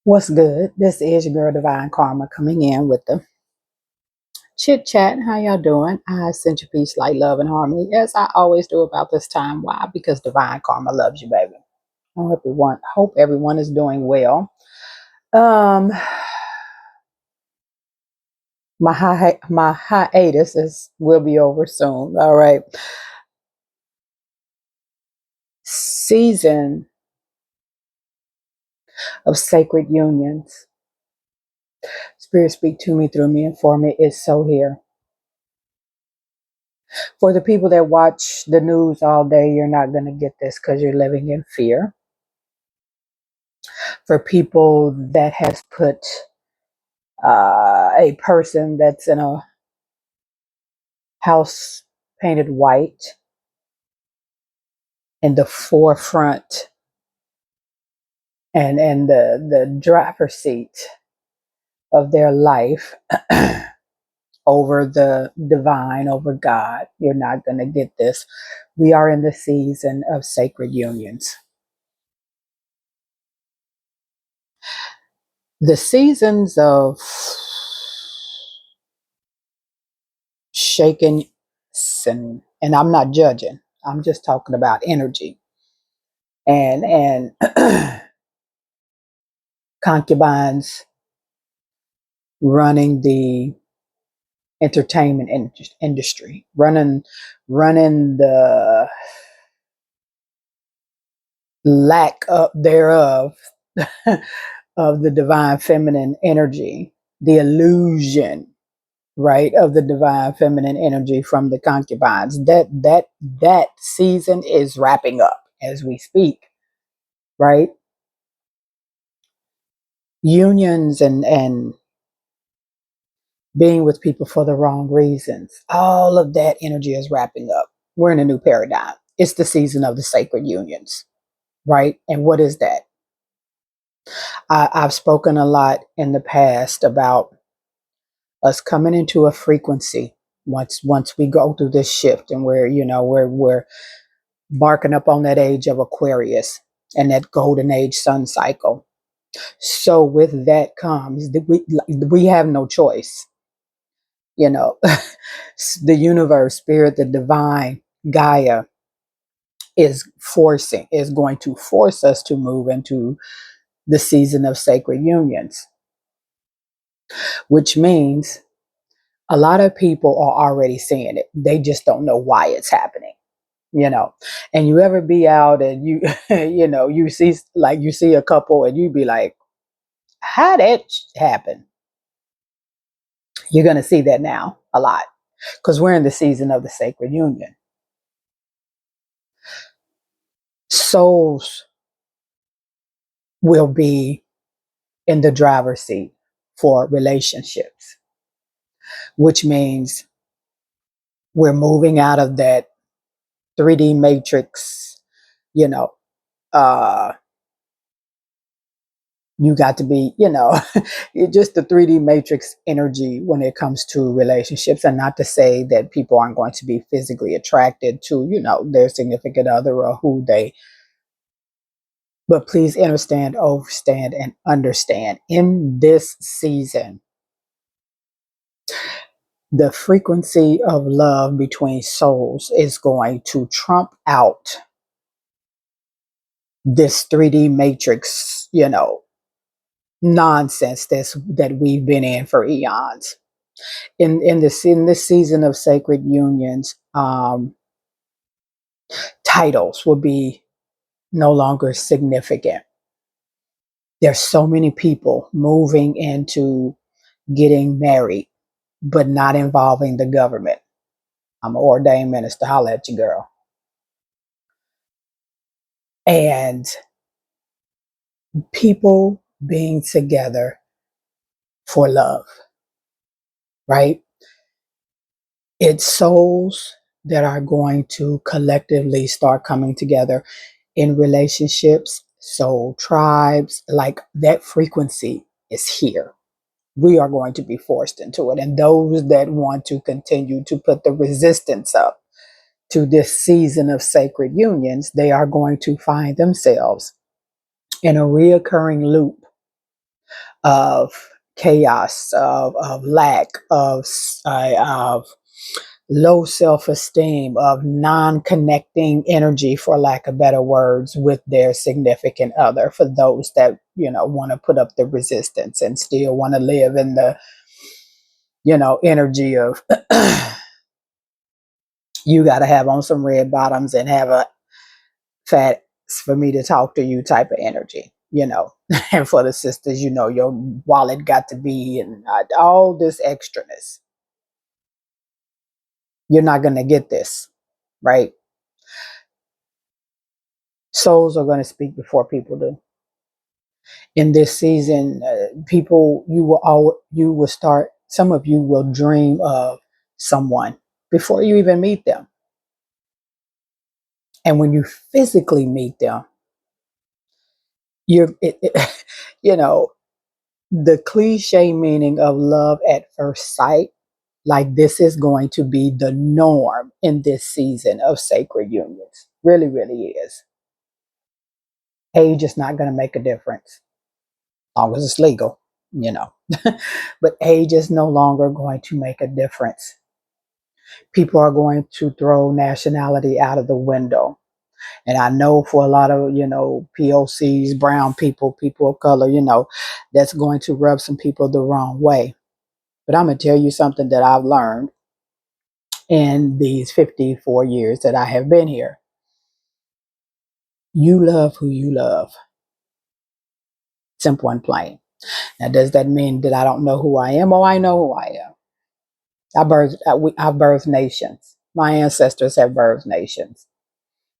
What's good? This is your girl Divine Karma coming in with the chit chat. How y'all doing? I send you peace, light, love, and harmony as I always do about this time. Why? Because Divine Karma loves you, baby. I hope everyone is doing well. Um, my hiatus will be over soon. All right. Season of sacred unions. Spirit speak to me, through me, and for me is so here. For the people that watch the news all day, you're not going to get this because you're living in fear. For people that has put a person that's in a house painted white in the forefront and the driver's seat of their life over the divine, over God, you're not going to get this. We are in the season of sacred unions. The seasons of shaken, and I'm not judging, I'm just talking about energy and concubines running the entertainment industry, running the lack of thereof of the divine feminine energy, the illusion, right, of the divine feminine energy from the concubines. That season is wrapping up as we speak, right? Unions and being with people for the wrong reasons. All of that energy is wrapping up. We're in a new paradigm. It's the season of the sacred unions, right? And what is that? I've spoken a lot in the past about us coming into a frequency once we go through this shift, and we're barking up on that age of Aquarius and that golden age sun cycle. So with that comes we have no choice. You know, the universe, spirit, the divine, Gaia is going to force us to move into the season of sacred unions, which means a lot of people are already seeing it. They just don't know why it's happening, you know. And you ever be out and you, you see a couple and you be like, how that happen? You're going to see that now a lot because we're in the season of the sacred union. Souls will be in the driver's seat for relationships, which means we're moving out of that 3D matrix, you know, uh, you got to be, just the 3D matrix energy when it comes to relationships. And not to say that people aren't going to be physically attracted to, their significant other or who they, but please understand, overstand, and understand in this season, the frequency of love between souls is going to trump out this 3D matrix, nonsense that we've been in for eons. In this season of sacred unions, titles will be no longer significant. There's so many people moving into getting married, but not involving the government. I'm an ordained minister. Holla at you, girl. And people being together for love, right? It's souls that are going to collectively start coming together in relationships, soul tribes, like that frequency is here. We are going to be forced into it. And those that want to continue to put the resistance up to this season of sacred unions, they are going to find themselves in a reoccurring loop of chaos, of lack, of low self-esteem, of non-connecting energy, for lack of better words, with their significant other, for those that want to put up the resistance and still want to live in the energy of you got to have on some red bottoms and have a fat for me to talk to you type of energy, and for the sisters, your wallet got to be, and all this extraness. You're not going to get this, right? Souls are going to speak before people do. In this season, people, you will start, some of you will dream of someone before you even meet them. And when you physically meet them, you're, you know, the cliche meaning of love at first sight, like this is going to be the norm in this season of sacred unions. Really, really is. Age is not going to make a difference, as long as it's legal, you know. But age is no longer going to make a difference. People are going to throw nationality out of the window. And I know for a lot of, POCs, brown people, people of color, that's going to rub some people the wrong way. But I'm going to tell you something that I've learned in these 54 years that I have been here. You love who you love. Simple and plain. Now, does that mean that I don't know who I am? Oh, I know who I am. I've birthed nations. My ancestors have birthed nations.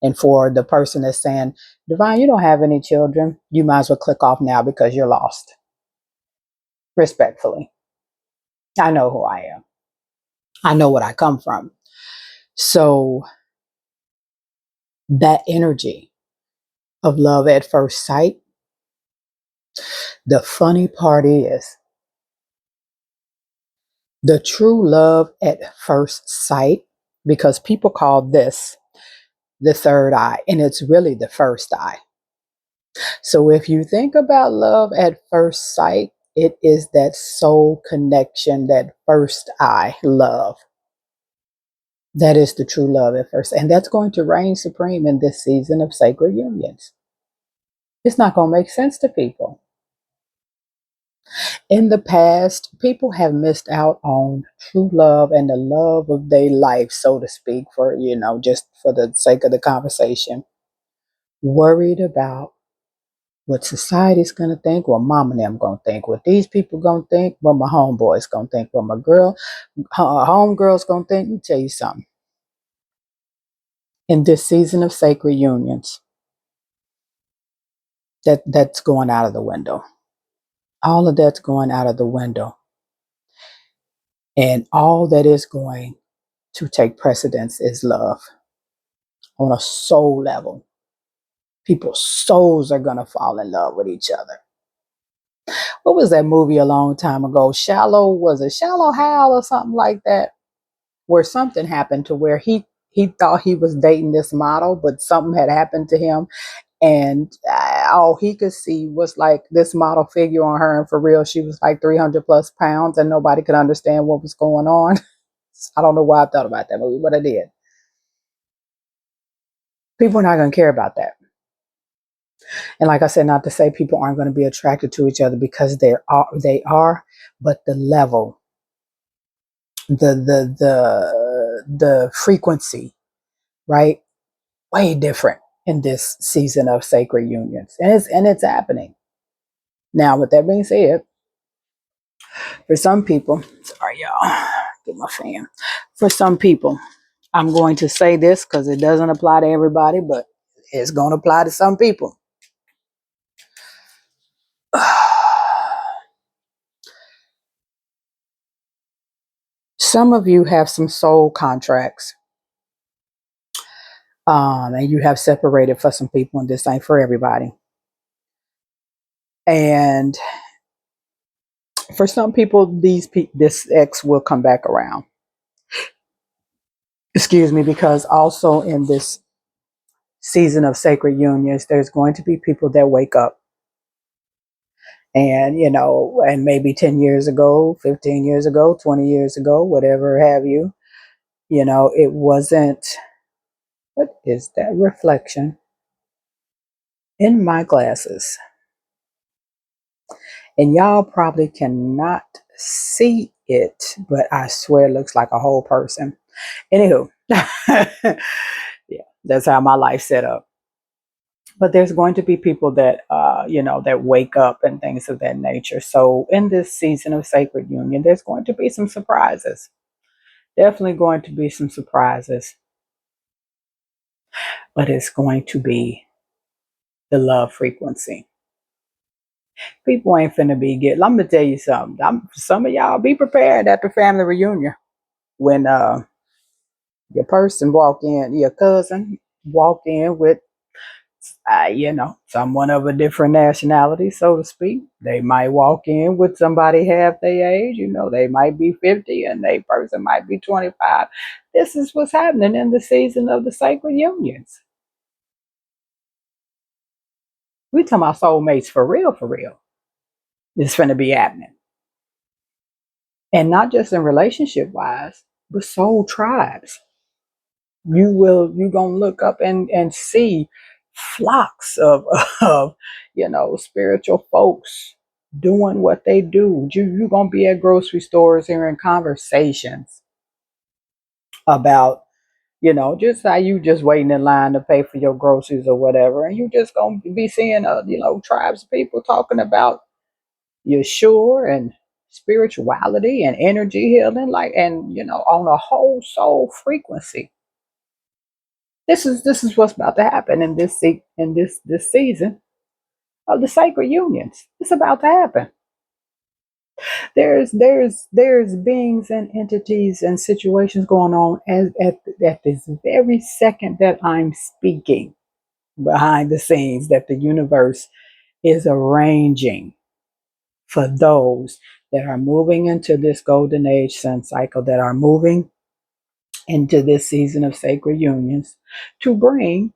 And for the person that's saying, Divine, you don't have any children, you might as well click off now because you're lost. Respectfully. I know who I am. I know what I come from. So that energy of love at first sight, the funny part is the true love at first sight, because people call this the third eye, and it's really the first eye. So if you think about love at first sight, it is that soul connection, that first eye love. That is the true love at first. And that's going to reign supreme in this season of sacred unions. It's not going to make sense to people. In the past, people have missed out on true love and the love of their life, so to speak, for, just for the sake of the conversation. Worried about what society's going to think, what mom and them going to think, what these people going to think, what my homeboys going to think, what my homegirl's going to think. Let me tell you something. In this season of sacred unions, that's going out of the window. All of that's going out of the window. And all that is going to take precedence is love on a soul level. People's souls are going to fall in love with each other. What was that movie a long time ago? Was it Shallow Hal or something like that? Where something happened to where he thought he was dating this model, but something had happened to him. And all he could see was like this model figure on her. And for real, she was like 300 plus pounds and nobody could understand what was going on. I don't know why I thought about that movie, but I did. People are not going to care about that. And like I said, not to say people aren't going to be attracted to each other, because they are, but the level, the frequency, right? Way different in this season of sacred unions. And it's happening. Now, with that being said, for some people, sorry y'all, get my fan. For some people, I'm going to say this because it doesn't apply to everybody, but it's going to apply to some people. Some of you have some soul contracts, and you have separated for some people, and this ain't for everybody. And for some people, this ex will come back around. Excuse me, because also in this season of sacred unions, there's going to be people that wake up And, and maybe 10 years ago, 15 years ago, 20 years ago, whatever have you, it wasn't, what is that reflection in my glasses? And y'all probably cannot see it, but I swear it looks like a whole person. Anywho, yeah, that's how my life set up. But there's going to be people that, that wake up and things of that nature. So in this season of Sacred Union, there's going to be some surprises. Definitely going to be some surprises. But it's going to be the love frequency. People ain't finna be getting. I'm gonna tell you something. Some of y'all be prepared at the family reunion when your person walk in, your cousin walk in with, someone of a different nationality, so to speak. They might walk in with somebody half their age. They might be 50 and they person might be 25. This is what's happening in the season of the sacred unions. We talking about soulmates for real, for real. It's finna be happening. And not just in relationship wise, but soul tribes. You're gonna look up and see flocks of of spiritual folks doing what they do. You're gonna be at grocery stores hearing conversations about just how you just waiting in line to pay for your groceries or whatever, and you just gonna be seeing tribes of people talking about Yeshua and spirituality and energy healing, like, and on a whole soul frequency. This is what's about to happen in this season of the sacred unions. It's about to happen. There's beings and entities and situations going on at this very second that I'm speaking, behind the scenes, that the universe is arranging for those that are moving into this golden age sun cycle, that are moving into this season of sacred unions, to bring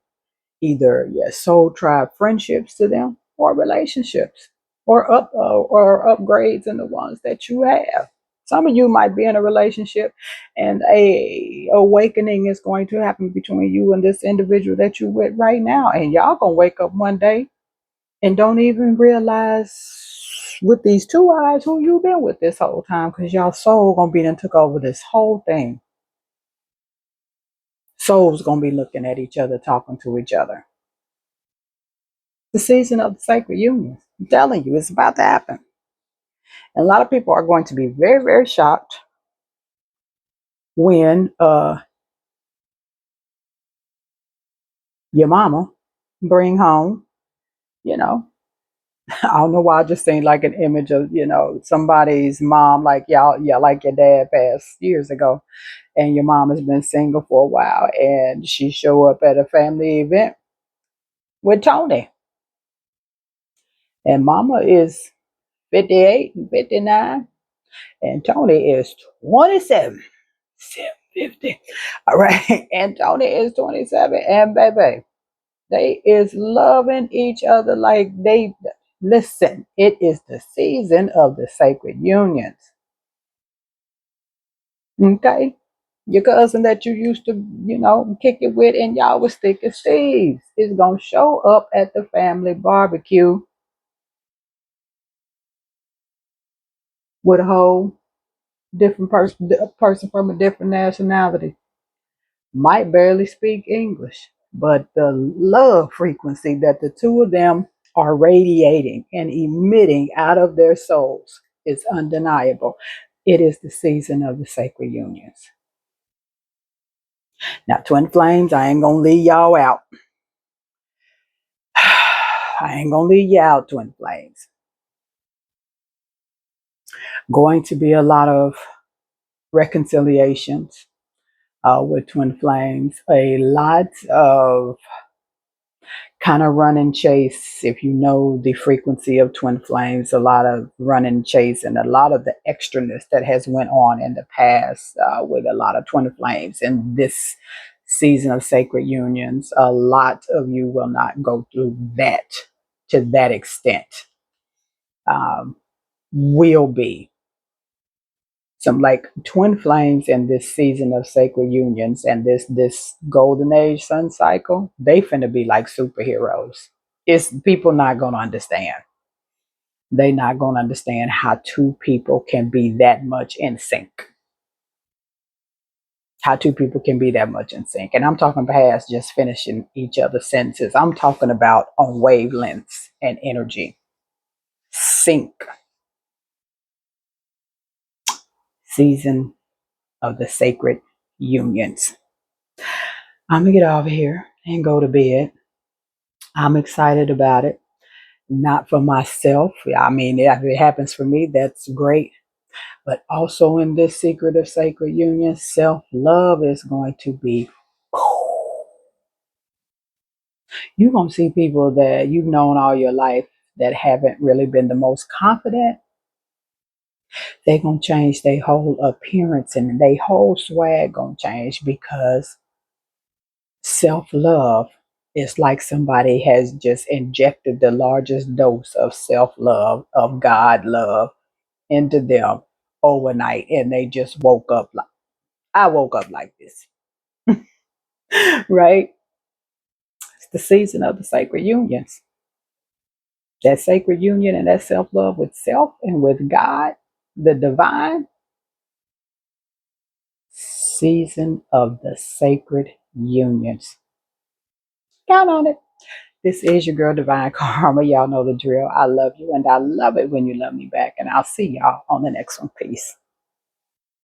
either your soul tribe friendships to them, or relationships, or upgrades in the ones that you have. Some of you might be in a relationship and a awakening is going to happen between you and this individual that you're with right now, and y'all gonna wake up one day and don't even realize with these two eyes who you've been with this whole time, because y'all soul gonna be done took over this whole thing. Souls gonna be looking at each other, talking to each other. The season of the sacred union. I'm telling you, it's about to happen. And a lot of people are going to be very, very shocked when your mama bring home, you know, I don't know why I just seen like an image of, somebody's mom, like y'all, yeah, like your dad passed years ago, and your mom has been single for a while, and she show up at a family event with Tony. And mama is 58 and 59, and Tony is 27. 750. All right. And Tony is 27. And baby, they is loving each other like they listen. It is the season of the sacred unions. Okay. Your cousin that you used to, kick it with and y'all was thick as thieves is gonna show up at the family barbecue with a whole different person, a person from a different nationality. Might barely speak English, but the love frequency that the two of them are radiating and emitting out of their souls is undeniable. It is the season of the sacred unions. Now, twin flames, I ain't gonna leave y'all out. I ain't gonna leave you out, twin flames. Going to be a lot of reconciliations with twin flames, a lot of kind of run and chase. If you know the frequency of twin flames, a lot of run and chase, and a lot of the extraness that has went on in the past with a lot of twin flames in this season of sacred unions. A lot of you will not go through that to that extent. um, will be some like twin flames in this season of sacred unions and this golden age sun cycle. They finna be like superheroes. It's people not gonna understand. They not gonna understand how two people can be that much in sync. How two people can be that much in sync. And I'm talking past just finishing each other's sentences. I'm talking about on wavelengths and energy. Sync. Season of the sacred unions. I'm gonna get off here and go to bed. I'm excited about it. Not for myself. I mean, if it happens for me, that's great. But also in this secret of sacred union, self love is going to be. You're going to see people that you've known all your life that haven't really been the most confident. They're going to change their whole appearance and their whole swag going to change because self love is like somebody has just injected the largest dose of self love, of God love into them overnight. And they just woke up like, I woke up like this, right? It's the season of the sacred unions. That sacred union and that self love with self and with God, the divine season of the sacred unions. Count on it. This is your girl, Divine Karma. Y'all know the drill. I love you and I love it when you love me back. And I'll see y'all on the next one. Peace.